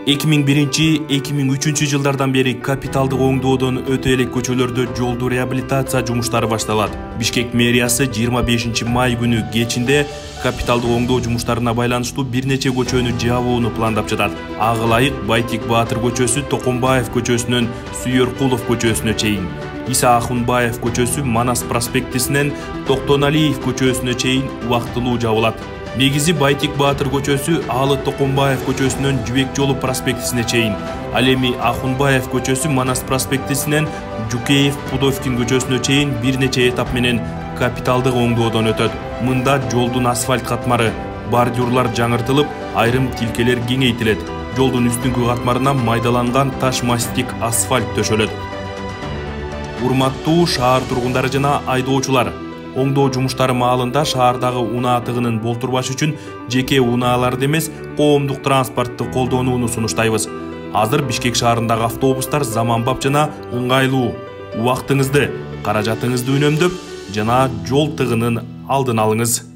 2001-2003 жылдардан бери капиталдык оңдоодон өтө элек көчөлөрдө жолду реабилитация жумуштары башталат. Бишкек мэриясы 25 май күнү кечинде капиталдык оңдоо жумуштарына байланыштуу бир нече көчөнү жабууну пландап жатат. Ага ылайык Байтик Баатыр көчөсү Токомбаев көчөсүнөн Сүйөркулов көчөсүнө чейин, Иса Ахунбаев көчөсү Манас проспектисинен Токтоналиев көчөсүнө чейин убактылуу жабылат. Негизи Байтик Баатыр көчөсү Алы Токомбаев көчөсүнөн Жүбек жолу проспектисине чейин, ал эми Ахунбаев көчөсү Манас проспектисинен Жукеев Пудовкин көчөсүнө чейин бир нече этап менен капиталдык оңдоодон өтөт. Мында жолдун асфальт катмары, бордюрлар жаңыртылып, айрым тилкелер кеңейтилет. Жолдун үстүнкү катмарына майдаланган таш мастик асфальт төшөлөт. Урматтуу шаар тургундары жана айдоочулар, оңдоо жумуштары маалында шаардагы унаа тыгынын болтурбаш үчүн жеке унааларды эмес, коомдук транспортты колдонууну сунуштайбыз. Азыр Бишкек шаарындагы автобустар заманбап жана ыңгайлуу. Убактыңызды, каражатыңызды үнөмдөп жана жол тыгынын алдын алыңыз.